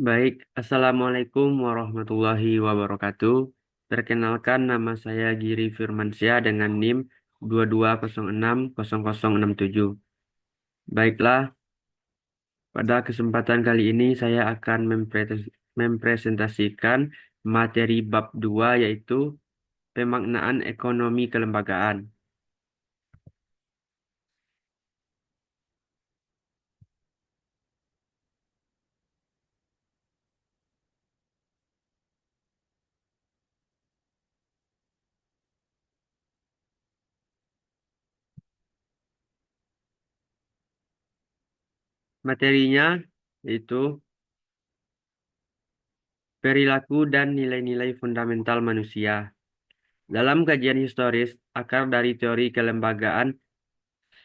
Baik, Assalamualaikum warahmatullahi wabarakatuh. Perkenalkan nama saya Giri Firmansyah dengan NIM 22060067. Baiklah, pada kesempatan kali ini saya akan mempresentasikan materi bab 2 yaitu pemaknaan ekonomi kelembagaan. Materinya yaitu perilaku dan nilai-nilai fundamental manusia. Dalam kajian historis, akar dari teori kelembagaan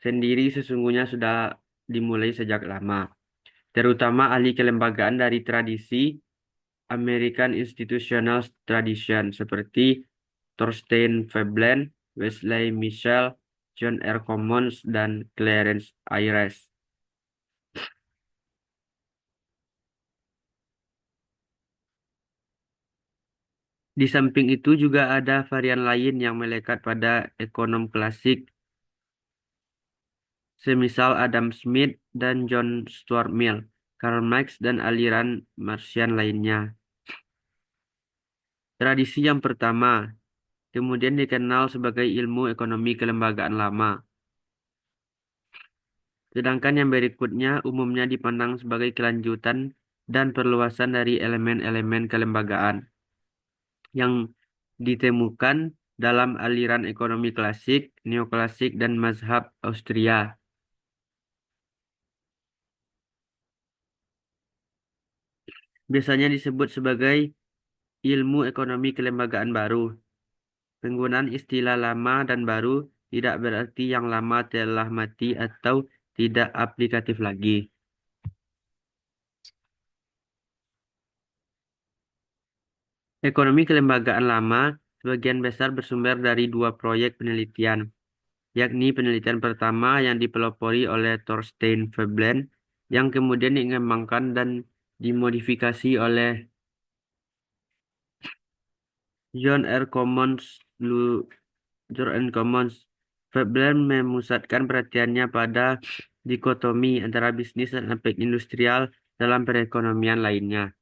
sendiri sesungguhnya sudah dimulai sejak lama, terutama ahli kelembagaan dari tradisi American Institutional Tradition seperti Thorstein Veblen, Wesley Mitchell, John R. Commons, dan Clarence Ayres. Di samping itu juga ada varian lain yang melekat pada ekonom klasik, semisal Adam Smith dan John Stuart Mill, Karl Marx, dan aliran Marxian lainnya. Tradisi yang pertama kemudian dikenal sebagai ilmu ekonomi kelembagaan lama. Sedangkan yang berikutnya umumnya dipandang sebagai kelanjutan dan perluasan dari elemen-elemen kelembagaan yang ditemukan dalam aliran ekonomi klasik, neoklasik, dan mazhab Austria. Biasanya disebut sebagai ilmu ekonomi kelembagaan baru. Penggunaan istilah lama dan baru tidak berarti yang lama telah mati atau tidak aplikatif lagi. Ekonomi kelembagaan lama sebagian besar bersumber dari dua proyek penelitian, yakni penelitian pertama yang dipelopori oleh Thorstein Veblen, yang kemudian dikembangkan dan dimodifikasi oleh John R. Commons. John R. Commons. Veblen memusatkan perhatiannya pada dikotomi antara bisnis dan aspek industrial dalam perekonomian lainnya.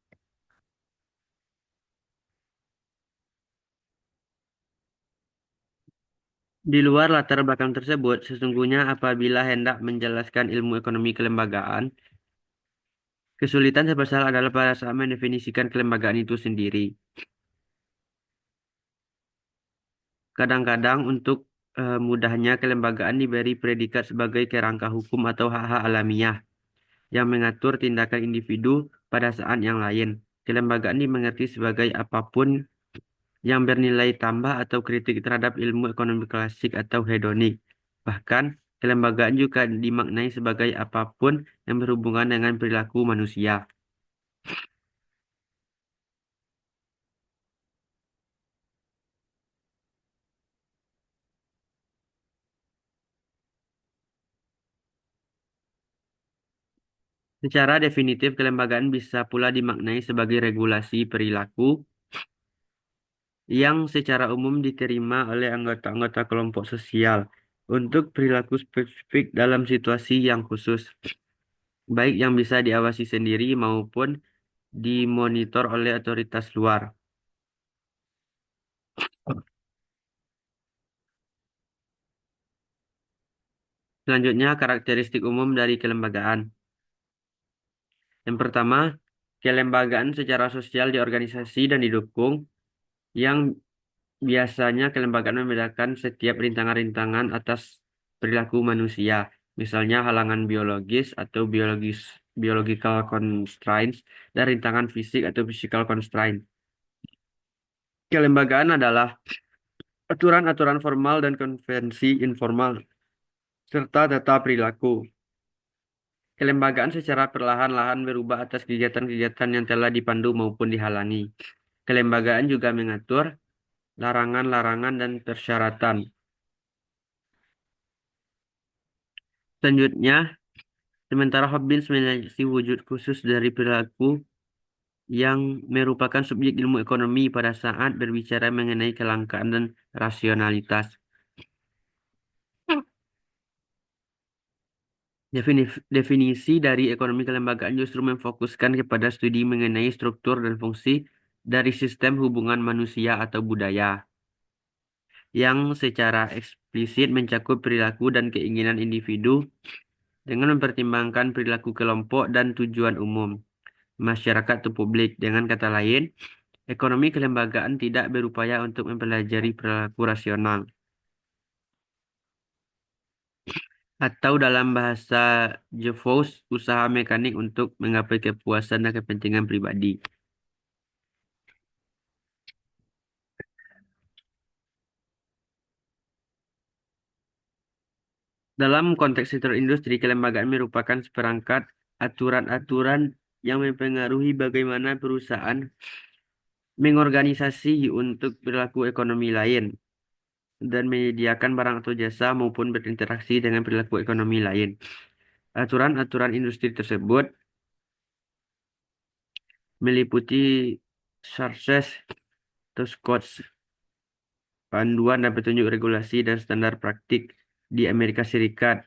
Di luar latar belakang tersebut, sesungguhnya apabila hendak menjelaskan ilmu ekonomi kelembagaan, kesulitan terbesar adalah pada saat mendefinisikan kelembagaan itu sendiri. Kadang-kadang untuk mudahnya kelembagaan diberi predikat sebagai kerangka hukum atau hak-hak alamiah yang mengatur tindakan individu pada saat yang lain. Kelembagaan dimengerti sebagai apapun yang bernilai tambah atau kritik terhadap ilmu ekonomi klasik atau hedonik. Bahkan, kelembagaan juga dimaknai sebagai apapun yang berhubungan dengan perilaku manusia. Secara definitif, kelembagaan bisa pula dimaknai sebagai regulasi perilaku yang secara umum diterima oleh anggota-anggota kelompok sosial untuk perilaku spesifik dalam situasi yang khusus, baik yang bisa diawasi sendiri maupun dimonitor oleh otoritas luar. Selanjutnya, karakteristik umum dari kelembagaan. Yang pertama, kelembagaan secara sosial diorganisasi dan didukung, yang biasanya kelembagaan membedakan setiap rintangan-rintangan atas perilaku manusia, misalnya halangan biologis atau biological constraints dan rintangan fisik atau physical constraint. Kelembagaan adalah aturan-aturan formal dan konvensi informal serta tata perilaku. Kelembagaan secara perlahan-lahan berubah atas kegiatan-kegiatan yang telah dipandu maupun dihalangi. Kelembagaan juga mengatur larangan-larangan dan persyaratan. Selanjutnya, sementara Hobbes meneliti wujud khusus dari perilaku yang merupakan subjek ilmu ekonomi pada saat berbicara mengenai kelangkaan dan rasionalitas. Definisi dari ekonomi kelembagaan justru memfokuskan kepada studi mengenai struktur dan fungsi dari sistem hubungan manusia atau budaya, yang secara eksplisit mencakup perilaku dan keinginan individu dengan mempertimbangkan perilaku kelompok dan tujuan umum, masyarakat atau publik. Dengan kata lain, ekonomi kelembagaan tidak berupaya untuk mempelajari perilaku rasional, atau dalam bahasa Jevons, usaha mekanik untuk menggapai kepuasan dan kepentingan pribadi. Dalam konteks sektor industri, kelembagaan merupakan seperangkat aturan-aturan yang mempengaruhi bagaimana perusahaan mengorganisasi untuk perilaku ekonomi lain dan menyediakan barang atau jasa maupun berinteraksi dengan perilaku ekonomi lain. Aturan-aturan industri tersebut meliputi charges atau codes, panduan dan petunjuk regulasi dan standar praktik di Amerika Serikat.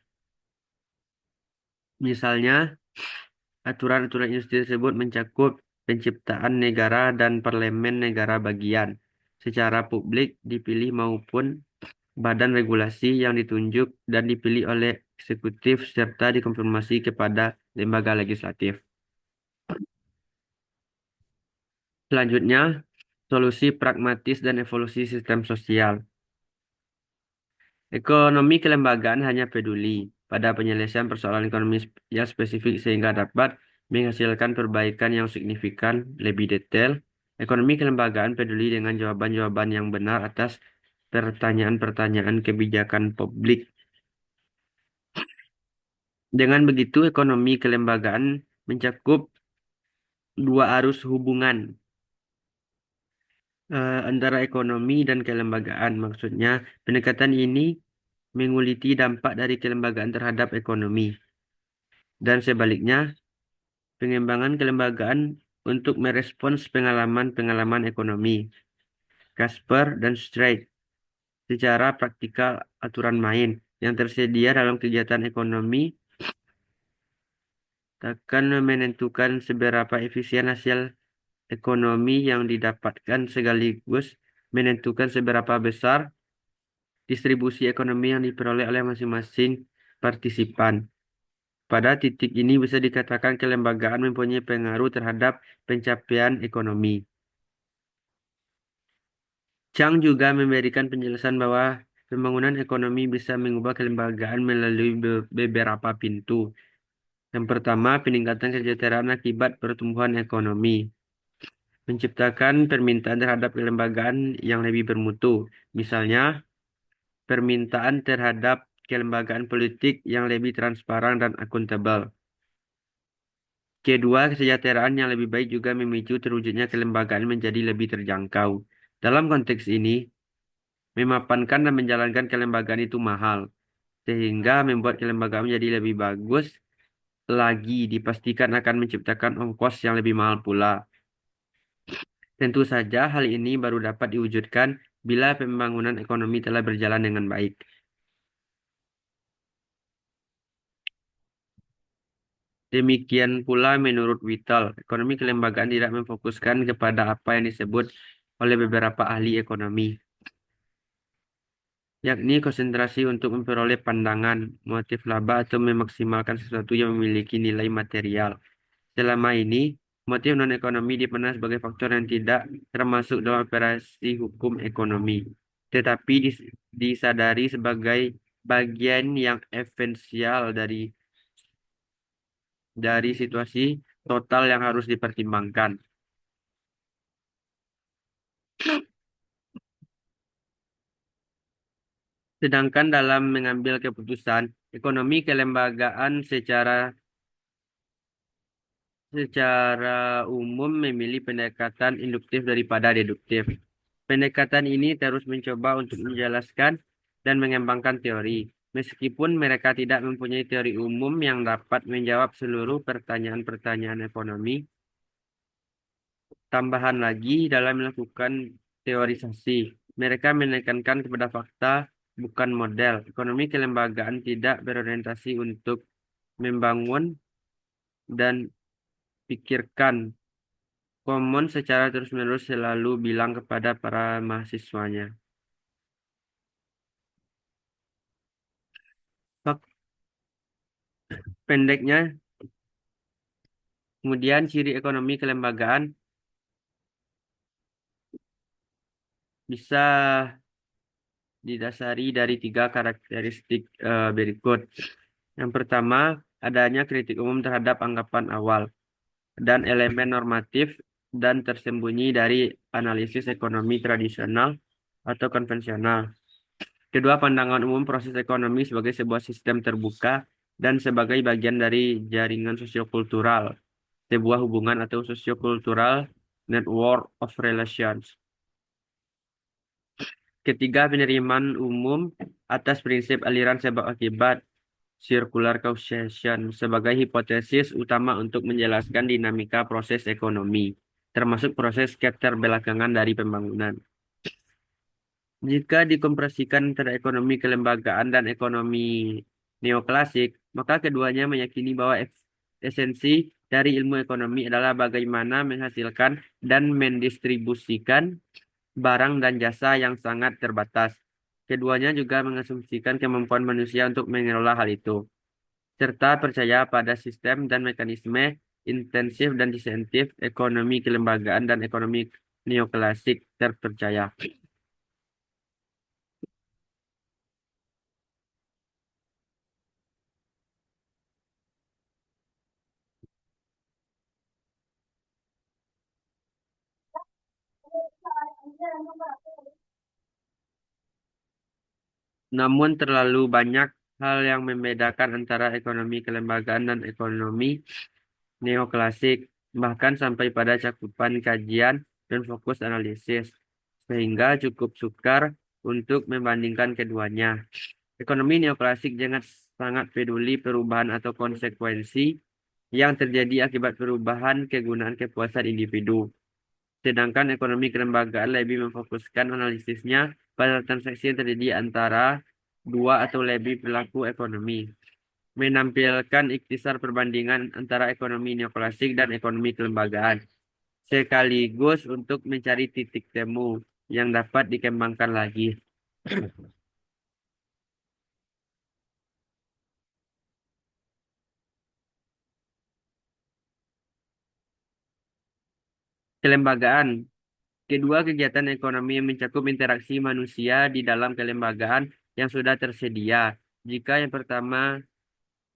Misalnya, aturan-aturan industri tersebut mencakup penciptaan negara dan parlemen negara bagian secara publik dipilih maupun badan regulasi yang ditunjuk dan dipilih oleh eksekutif serta dikonfirmasi kepada lembaga legislatif. Selanjutnya, solusi pragmatis dan evolusi sistem sosial. Ekonomi kelembagaan hanya peduli pada penyelesaian persoalan ekonomi yang spesifik sehingga dapat menghasilkan perbaikan yang signifikan. Lebih detail, ekonomi kelembagaan peduli dengan jawaban-jawaban yang benar atas pertanyaan-pertanyaan kebijakan publik. Dengan begitu, ekonomi kelembagaan mencakup dua arus hubungan antara ekonomi dan kelembagaan. Maksudnya, pendekatan ini menguliti dampak dari kelembagaan terhadap ekonomi. Dan sebaliknya, pengembangan kelembagaan untuk merespons pengalaman-pengalaman ekonomi. Casper dan Straight secara praktikal aturan main yang tersedia dalam kegiatan ekonomi akan menentukan seberapa efisien hasil ekonomi yang didapatkan sekaligus menentukan seberapa besar distribusi ekonomi yang diperoleh oleh masing-masing partisipan. Pada titik ini bisa dikatakan kelembagaan mempunyai pengaruh terhadap pencapaian ekonomi. Chang juga memberikan penjelasan bahwa pembangunan ekonomi bisa mengubah kelembagaan melalui beberapa pintu. Yang pertama, peningkatan kesejahteraan akibat pertumbuhan ekonomi. Menciptakan permintaan terhadap kelembagaan yang lebih bermutu. Misalnya, permintaan terhadap kelembagaan politik yang lebih transparan dan akuntabel. Kedua, kesejahteraan yang lebih baik juga memicu terwujudnya kelembagaan menjadi lebih terjangkau. Dalam konteks ini, memapankan dan menjalankan kelembagaan itu mahal, sehingga membuat kelembagaan menjadi lebih bagus lagi dipastikan akan menciptakan ongkos yang lebih mahal pula. Tentu saja hal ini baru dapat diwujudkan bila pembangunan ekonomi telah berjalan dengan baik. Demikian pula menurut Whittle, ekonomi kelembagaan tidak memfokuskan kepada apa yang disebut oleh beberapa ahli ekonomi, yakni konsentrasi untuk memperoleh pandangan, motif laba atau memaksimalkan sesuatu yang memiliki nilai material. Selama ini, motif non-ekonomi dipandang sebagai faktor yang tidak termasuk dalam operasi hukum ekonomi, tetapi disadari sebagai bagian yang esensial dari situasi total yang harus dipertimbangkan. Sedangkan dalam mengambil keputusan, ekonomi kelembagaan secara umum memilih pendekatan induktif daripada deduktif. Pendekatan ini terus mencoba untuk menjelaskan dan mengembangkan teori, meskipun mereka tidak mempunyai teori umum yang dapat menjawab seluruh pertanyaan-pertanyaan ekonomi. Tambahan lagi dalam melakukan teorisasi, mereka menekankan kepada fakta, bukan model. Ekonomi kelembagaan tidak berorientasi untuk membangun dan pikirkan Commons secara terus-menerus selalu bilang kepada para mahasiswanya. Fak pendeknya, kemudian ciri ekonomi kelembagaan bisa didasari dari tiga karakteristik berikut. Yang pertama, adanya kritik umum terhadap anggapan awal dan elemen normatif dan tersembunyi dari analisis ekonomi tradisional atau konvensional. Kedua, pandangan umum proses ekonomi sebagai sebuah sistem terbuka dan sebagai bagian dari jaringan sosiokultural, sebuah hubungan atau sosiokultural network of relations. Ketiga, penerimaan umum atas prinsip aliran sebab akibat circular causation sebagai hipotesis utama untuk menjelaskan dinamika proses ekonomi, termasuk proses keterbelakangan dari pembangunan. Jika dikompresikan antara ekonomi kelembagaan dan ekonomi neoklasik, maka keduanya meyakini bahwa esensi dari ilmu ekonomi adalah bagaimana menghasilkan dan mendistribusikan barang dan jasa yang sangat terbatas. Keduanya juga mengasumsikan kemampuan manusia untuk mengelola hal itu, serta percaya pada sistem dan mekanisme intensif dan disentif ekonomi kelembagaan dan ekonomi neoklasik terpercaya. Namun terlalu banyak hal yang membedakan antara ekonomi kelembagaan dan ekonomi neoklasik, bahkan sampai pada cakupan kajian dan fokus analisis, sehingga cukup sukar untuk membandingkan keduanya. Ekonomi neoklasik sangat peduli perubahan atau konsekuensi yang terjadi akibat perubahan kegunaan kepuasan individu. Sedangkan ekonomi kelembagaan lebih memfokuskan analisisnya pada transaksi yang terjadi antara dua atau lebih pelaku ekonomi, menampilkan ikhtisar perbandingan antara ekonomi neoklasik dan ekonomi kelembagaan, sekaligus untuk mencari titik temu yang dapat dikembangkan lagi. Kelembagaan. Kedua kegiatan ekonomi yang mencakup interaksi manusia di dalam kelembagaan yang sudah tersedia. Jika yang pertama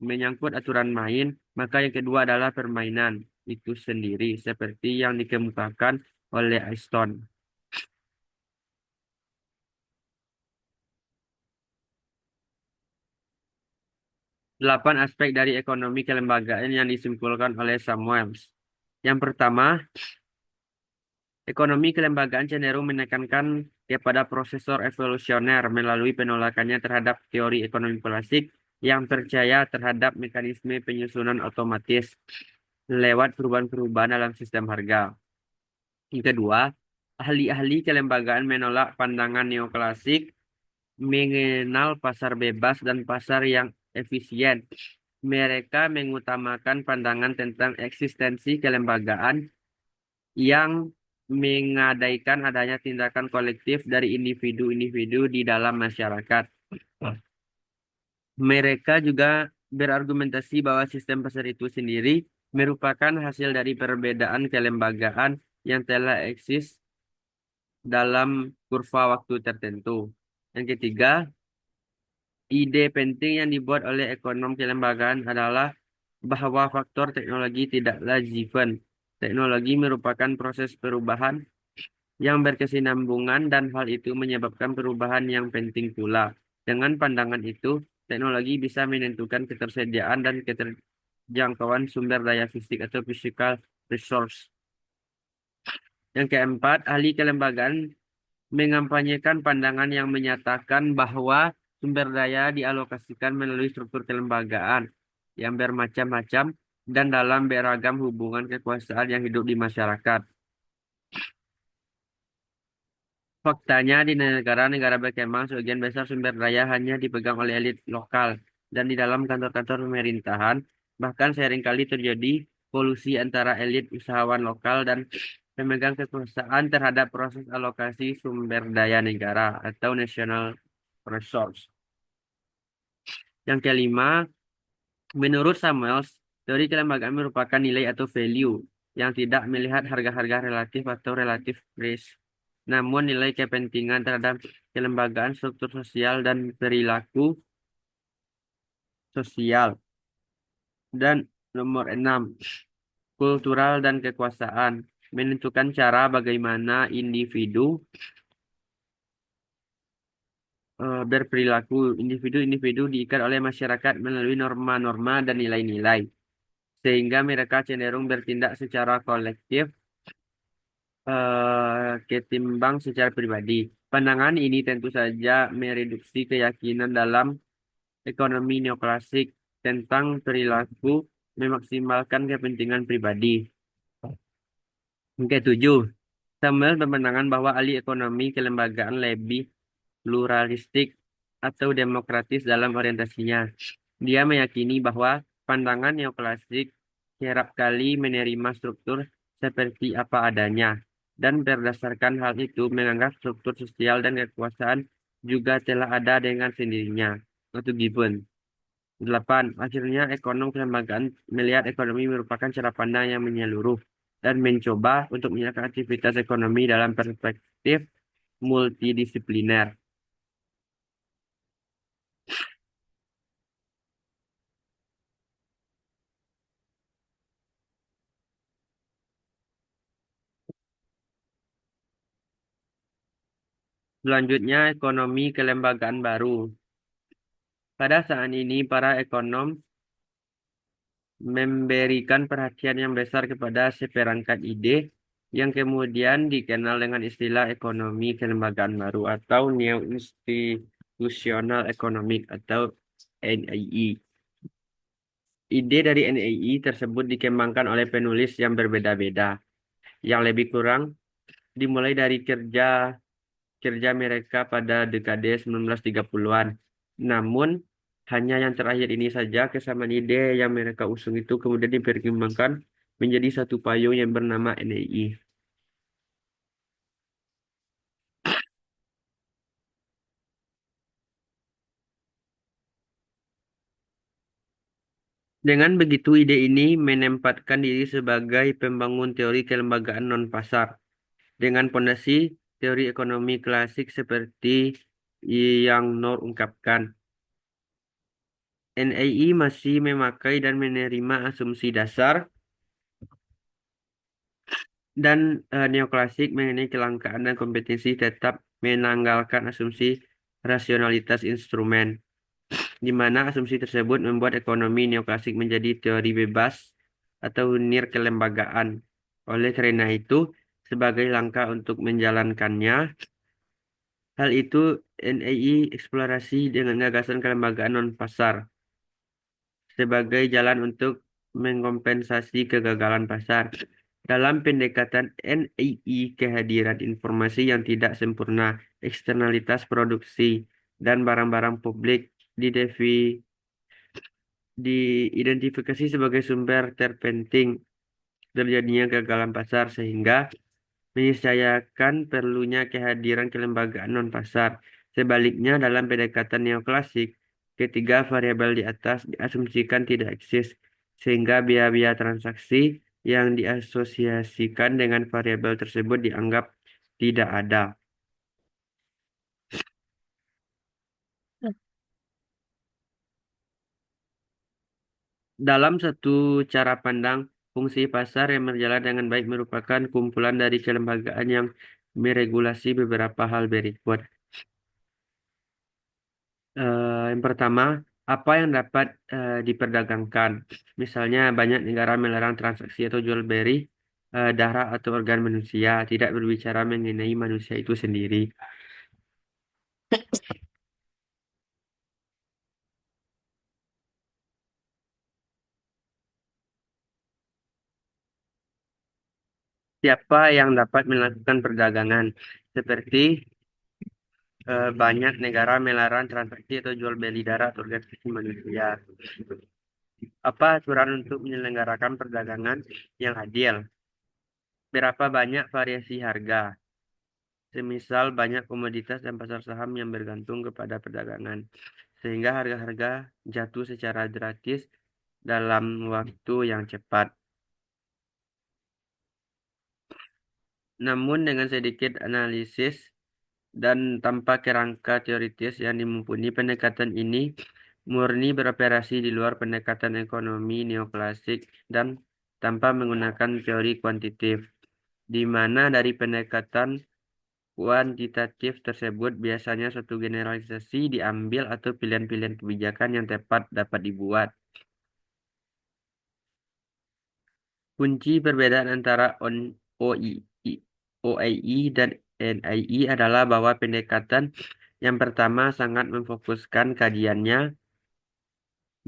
menyangkut aturan main, maka yang kedua adalah permainan itu sendiri, seperti yang dikemukakan oleh Aston. 8 aspek dari ekonomi kelembagaan yang disimpulkan oleh Samuels. Yang pertama, ekonomi kelembagaan cenderung menekankan kepada prosesor evolusioner melalui penolakannya terhadap teori ekonomi klasik yang percaya terhadap mekanisme penyusunan otomatis lewat perubahan-perubahan dalam sistem harga. Yang kedua, ahli-ahli kelembagaan menolak pandangan neoklasik mengenal pasar bebas dan pasar yang efisien. Mereka mengutamakan pandangan tentang eksistensi kelembagaan yang mengadaikan adanya tindakan kolektif dari individu-individu di dalam masyarakat. Mereka juga berargumentasi bahwa sistem pasar itu sendiri merupakan hasil dari perbedaan kelembagaan yang telah eksis dalam kurva waktu tertentu. Yang ketiga, ide penting yang dibuat oleh ekonom kelembagaan adalah bahwa faktor teknologi tidaklah given. Teknologi merupakan proses perubahan yang berkesinambungan dan hal itu menyebabkan perubahan yang penting pula. Dengan pandangan itu, teknologi bisa menentukan ketersediaan dan keterjangkauan sumber daya fisik atau physical resource. Yang keempat, ahli kelembagaan mengampanyekan pandangan yang menyatakan bahwa sumber daya dialokasikan melalui struktur kelembagaan yang bermacam-macam dan dalam beragam hubungan kekuasaan yang hidup di masyarakat. Faktanya di negara-negara berkembang sebagian besar sumber daya hanya dipegang oleh elit lokal dan di dalam kantor-kantor pemerintahan bahkan seringkali terjadi kolusi antara elit usahawan lokal dan pemegang kekuasaan terhadap proses alokasi sumber daya negara atau national resource. Yang kelima, menurut Samuels, teori kelembagaan merupakan nilai atau value yang tidak melihat harga-harga relatif atau relatif risk, namun nilai kepentingan terhadap kelembagaan struktur sosial dan perilaku sosial. Dan nomor 6, kultural dan kekuasaan menentukan cara bagaimana individu berperilaku. Individu-individu diikat oleh masyarakat melalui norma-norma dan nilai-nilai, sehingga mereka cenderung bertindak secara kolektif ketimbang secara pribadi. Pandangan ini tentu saja mereduksi keyakinan dalam ekonomi neoklasik tentang perilaku memaksimalkan kepentingan pribadi. Yang ketujuh, Samuel berpandangan bahwa ahli ekonomi kelembagaan lebih pluralistik atau demokratis dalam orientasinya. Dia meyakini bahwa pandangan neoklasik kerap kali menerima struktur seperti apa adanya, dan berdasarkan hal itu menganggap struktur sosial dan kekuasaan juga telah ada dengan sendirinya, atau given. 8. Akhirnya ekonom kelembagaan melihat ekonomi merupakan cara pandang yang menyeluruh dan mencoba untuk menyelesaikan aktivitas ekonomi dalam perspektif multidisipliner. Selanjutnya, ekonomi kelembagaan baru. Pada saat ini, para ekonom memberikan perhatian yang besar kepada seperangkat ide yang kemudian dikenal dengan istilah ekonomi kelembagaan baru atau neo-institutional economic atau NIE. Ide dari NIE tersebut dikembangkan oleh penulis yang berbeda-beda, yang lebih kurang dimulai dari kerja kerja mereka pada dekade 1930-an. Namun, hanya yang terakhir ini saja kesamaan ide yang mereka usung itu kemudian diperkembangkan menjadi satu payung yang bernama NII. Dengan begitu, ide ini menempatkan diri sebagai pembangun teori kelembagaan non-pasar dengan pondasi teori ekonomi klasik seperti yang Noor ungkapkan. NII masih memakai dan menerima asumsi dasar dan neoklasik mengenai kelangkaan dan kompetensi tetap menanggalkan asumsi rasionalitas instrumen, di mana asumsi tersebut membuat ekonomi neoklasik menjadi teori bebas atau nirkelembagaan. Oleh karena itu, sebagai langkah untuk menjalankannya, hal itu NII eksplorasi dengan gagasan kelembagaan non-pasar sebagai jalan untuk mengkompensasi kegagalan pasar. Dalam pendekatan NII, kehadiran informasi yang tidak sempurna, eksternalitas produksi, dan barang-barang publik diidentifikasi sebagai sumber terpenting terjadinya kegagalan pasar sehingga meniscayakan perlunya kehadiran kelembagaan non-pasar. Sebaliknya, dalam pendekatan neoklasik, ketiga variabel di atas diasumsikan tidak eksis, sehingga biaya-biaya transaksi yang diasosiasikan dengan variabel tersebut dianggap tidak ada. Dalam satu cara pandang, fungsi pasar yang berjalan dengan baik merupakan kumpulan dari kelembagaan yang meregulasi beberapa hal berikut. Yang pertama, apa yang dapat diperdagangkan. Misalnya, banyak negara melarang transaksi atau jual beli darah atau organ manusia, tidak berbicara mengenai manusia itu sendiri. Siapa yang dapat melakukan perdagangan? Seperti Banyak negara melarang transaksi atau jual beli darah atau organ tubuh manusia. Apa aturan untuk menyelenggarakan perdagangan yang adil? Berapa banyak variasi harga? Semisal banyak komoditas dan pasar saham yang bergantung kepada perdagangan, sehingga harga-harga jatuh secara drastis dalam waktu yang cepat. Namun dengan sedikit analisis dan tanpa kerangka teoritis yang dimumpuni, pendekatan ini murni beroperasi di luar pendekatan ekonomi neoklasik dan tanpa menggunakan teori kuantitatif, di mana dari pendekatan kuantitatif tersebut biasanya suatu generalisasi diambil atau pilihan-pilihan kebijakan yang tepat dapat dibuat. Kunci perbedaan antara OII dan NII adalah bahwa pendekatan yang pertama sangat memfokuskan kajiannya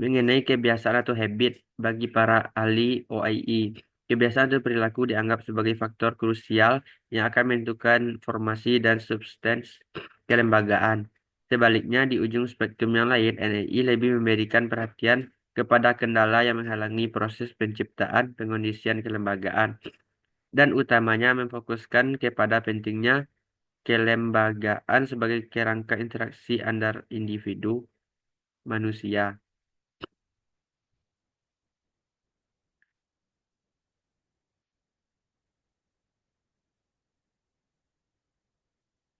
mengenai kebiasaan atau habit bagi para ahli OII. Kebiasaan atau perilaku dianggap sebagai faktor krusial yang akan menentukan formasi dan substans kelembagaan. Sebaliknya, di ujung spektrum yang lain, NII lebih memberikan perhatian kepada kendala yang menghalangi proses penciptaan pengondisian kelembagaan dan utamanya memfokuskan kepada pentingnya kelembagaan sebagai kerangka interaksi antar individu manusia.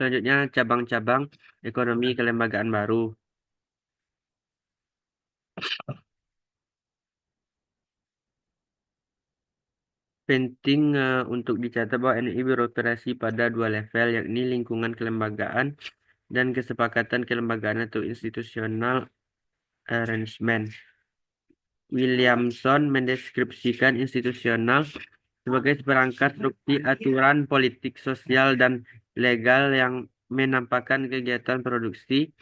Selanjutnya, cabang-cabang ekonomi kelembagaan baru. Penting untuk dicatat bahwa NII beroperasi pada dua level, yakni lingkungan kelembagaan dan kesepakatan kelembagaan atau institutional arrangement. Williamson mendeskripsikan institusional sebagai seperangkat struktur aturan politik, sosial, dan legal yang menampakkan kegiatan produksi,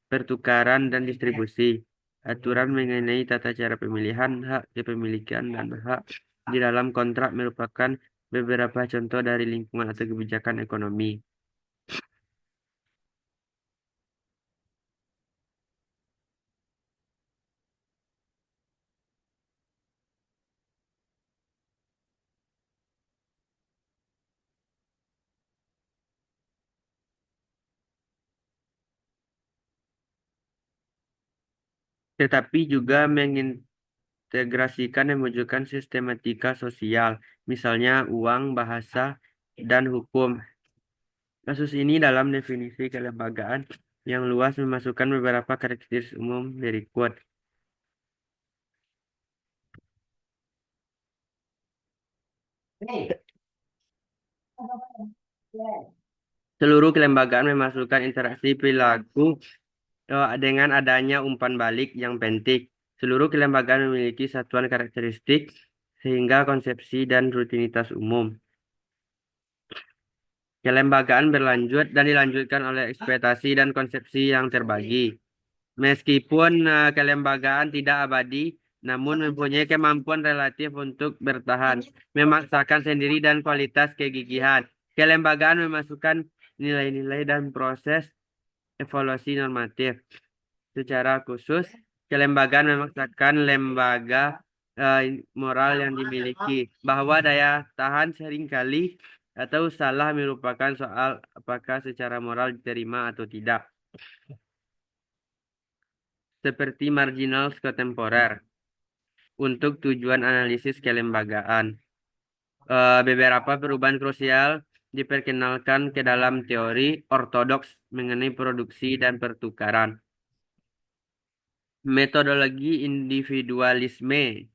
pertukaran, dan distribusi. Aturan mengenai tata cara pemilihan, hak kepemilikan, dan hak di dalam kontrak merupakan beberapa contoh dari lingkungan atau kebijakan ekonomi. Tetapi juga mengintegrasikan dan mewujudkan sistematika sosial, misalnya uang, bahasa, dan hukum. Kasus ini dalam definisi kelembagaan yang luas memasukkan beberapa karakteristik umum berikut. Seluruh kelembagaan memasukkan interaksi perilaku dengan adanya umpan balik yang penting. Seluruh kelembagaan memiliki satuan karakteristik sehingga konsepsi dan rutinitas umum. Kelembagaan berlanjut dan dilanjutkan oleh ekspektasi dan konsepsi yang terbagi. Meskipun kelembagaan tidak abadi, namun mempunyai kemampuan relatif untuk bertahan, memaksakan sendiri dan kualitas kegigihan. Kelembagaan memasukkan nilai-nilai dan proses evaluasi normatif. Secara khusus, kelembagaan memaksakan lembaga moral yang dimiliki, bahwa daya tahan seringkali atau salah merupakan soal apakah secara moral diterima atau tidak, seperti marginal kontemporer. Untuk tujuan analisis kelembagaan, beberapa perubahan krusial diperkenalkan ke dalam teori ortodoks mengenai produksi dan pertukaran. Metodologi individualisme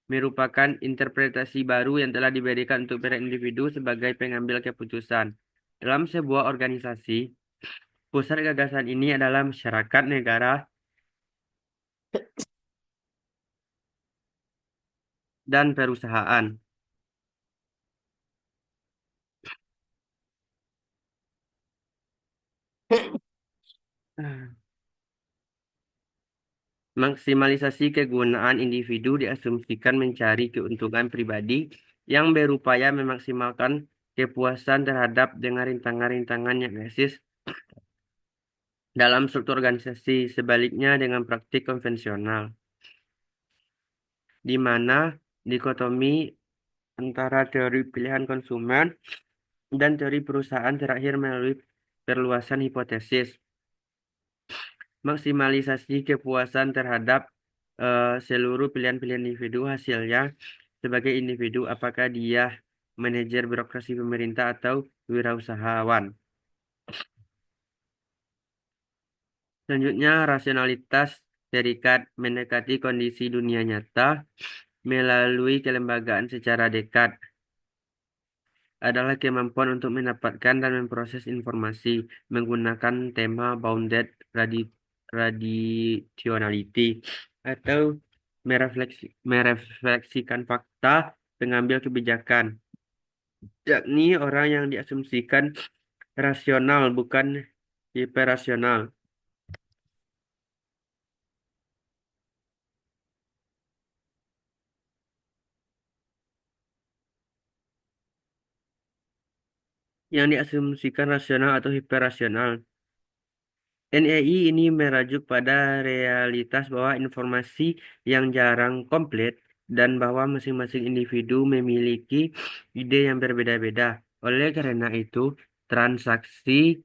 merupakan interpretasi baru yang telah diberikan untuk para individu sebagai pengambil keputusan. Dalam sebuah organisasi, pusat gagasan ini adalah masyarakat, negara, dan perusahaan. Maksimalisasi kegunaan individu diasumsikan mencari keuntungan pribadi yang berupaya memaksimalkan kepuasan terhadap dengan rintangan-rintangan yang eksis dalam struktur organisasi. Sebaliknya dengan praktik konvensional, di mana dikotomi antara teori pilihan konsumen dan teori perusahaan terakhir melalui perluasan hipotesis, maksimalisasi kepuasan terhadap seluruh pilihan-pilihan individu hasilnya sebagai individu, apakah dia manajer birokrasi pemerintah atau wirausahawan. Selanjutnya, rasionalitas terikat mendekati kondisi dunia nyata melalui kelembagaan secara dekat adalah kemampuan untuk mendapatkan dan memproses informasi menggunakan tema bounded relationality atau merefleksikan fakta pengambil kebijakan, yakni orang yang diasumsikan rasional bukan hiperrasional, yang diasumsikan rasional atau hiperrasional. NEI ini merajuk pada realitas bahwa informasi yang jarang komplit dan bahwa masing-masing individu memiliki ide yang berbeda-beda. Oleh karena itu, transaksi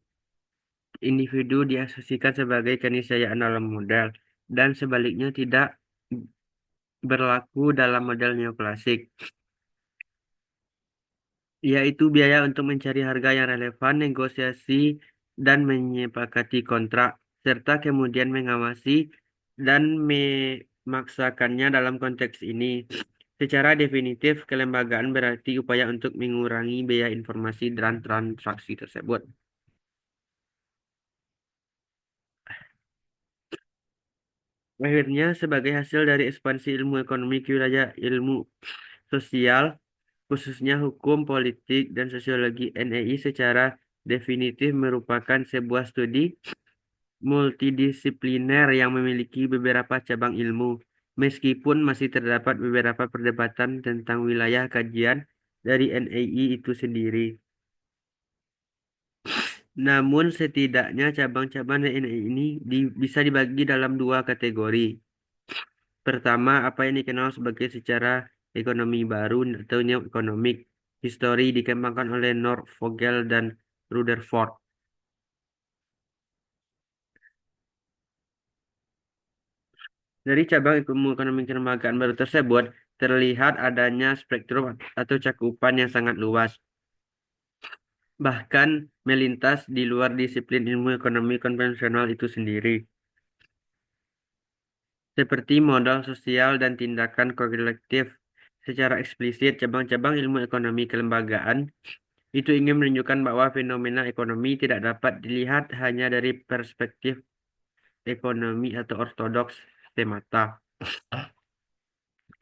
individu diasosiasikan sebagai keniscayaan dalam model, dan sebaliknya tidak berlaku dalam model neoklasik, yaitu biaya untuk mencari harga yang relevan, negosiasi, dan menyepakati kontrak, serta kemudian mengawasi dan memaksakannya dalam konteks ini. Secara definitif, kelembagaan berarti upaya untuk mengurangi biaya informasi dan transaksi tersebut. Akhirnya, sebagai hasil dari ekspansi ilmu ekonomi ke wilayah ilmu sosial, khususnya hukum, politik, dan sosiologi, NEI secara definitif merupakan sebuah studi multidisipliner yang memiliki beberapa cabang ilmu, meskipun masih terdapat beberapa perdebatan tentang wilayah kajian dari NEI itu sendiri. Namun setidaknya cabang-cabang dari NEI ini bisa dibagi dalam dua kategori. Pertama, apa yang dikenal sebagai secara ekonomi baru atau neo-economic history dikembangkan oleh North Vogel dan Rutherford. Dari cabang ilmu ekonomi kelembagaan baru tersebut, terlihat adanya spektrum atau cakupan yang sangat luas, bahkan melintas di luar disiplin ilmu ekonomi konvensional itu sendiri, seperti modal sosial dan tindakan kolektif. Secara eksplisit, cabang-cabang ilmu ekonomi kelembagaan itu ingin menunjukkan bahwa fenomena ekonomi tidak dapat dilihat hanya dari perspektif ekonomi atau ortodoks semata,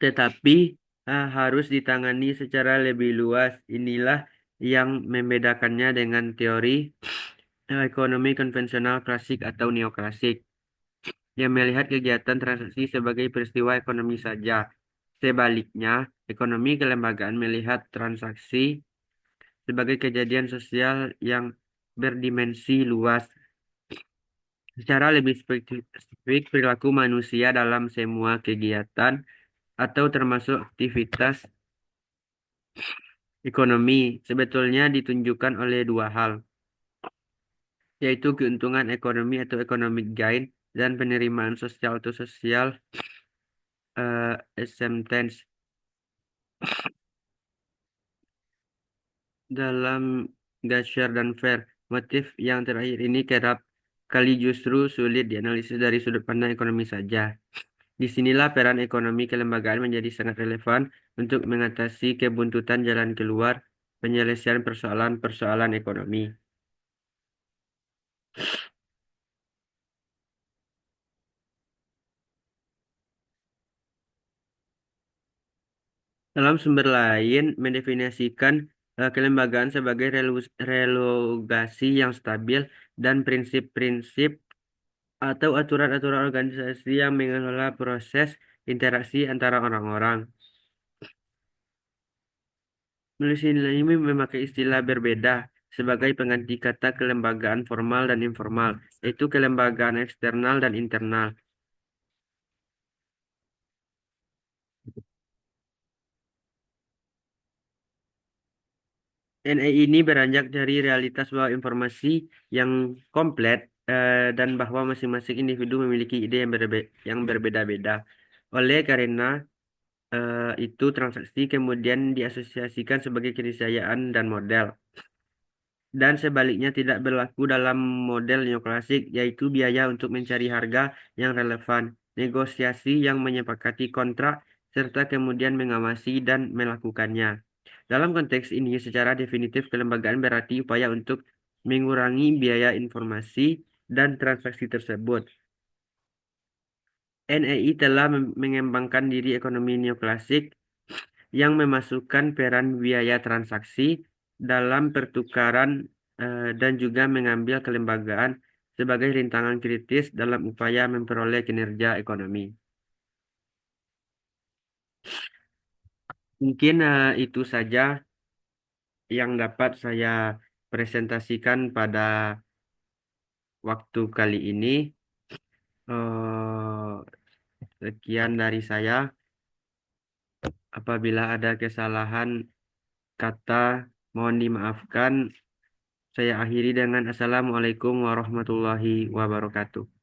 tetapi harus ditangani secara lebih luas. Inilah yang membedakannya dengan teori ekonomi konvensional klasik atau neoklasik, yang melihat kegiatan transaksi sebagai peristiwa ekonomi saja. Sebaliknya, ekonomi kelembagaan melihat transaksi sebagai kejadian sosial yang berdimensi luas. Secara lebih spesifik, perilaku manusia dalam semua kegiatan atau termasuk aktivitas ekonomi sebetulnya ditunjukkan oleh dua hal, yaitu keuntungan ekonomi atau economic gain dan penerimaan sosial atau social acceptance. Dalam Gashar dan Fair, motif yang terakhir ini kerap kali justru sulit dianalisis dari sudut pandang ekonomi saja. Disinilah peran ekonomi kelembagaan menjadi sangat relevan untuk mengatasi kebuntutan jalan keluar penyelesaian persoalan-persoalan ekonomi. Dalam sumber lain mendefinisikan kelembagaan sebagai relogasi yang stabil dan prinsip-prinsip atau aturan-aturan organisasi yang mengelola proses interaksi antara orang-orang. Menulis ini memakai istilah berbeda. sebagai pengganti kata kelembagaan formal dan informal, yaitu kelembagaan eksternal dan internal. NEI ini beranjak dari realitas bahwa informasi yang komplit dan bahwa masing-masing individu memiliki ide yang berbeda-beda. Oleh karena itu transaksi kemudian diasosiasikan sebagai keniscayaan dan model. Dan sebaliknya tidak berlaku dalam model neoklasik, yaitu biaya untuk mencari harga yang relevan, negosiasi yang menyepakati kontrak, serta kemudian mengawasi dan melakukannya. Dalam konteks ini, secara definitif kelembagaan berarti upaya untuk mengurangi biaya informasi dan transaksi tersebut. NEI telah mengembangkan diri ekonomi neoklasik yang memasukkan peran biaya transaksi dalam pertukaran dan juga mengambil kelembagaan sebagai rintangan kritis dalam upaya memperoleh kinerja ekonomi. Mungkin itu saja yang dapat saya presentasikan pada waktu kali ini. Sekian dari saya. Apabila ada kesalahan kata, mohon dimaafkan. Saya akhiri dengan Assalamualaikum warahmatullahi wabarakatuh.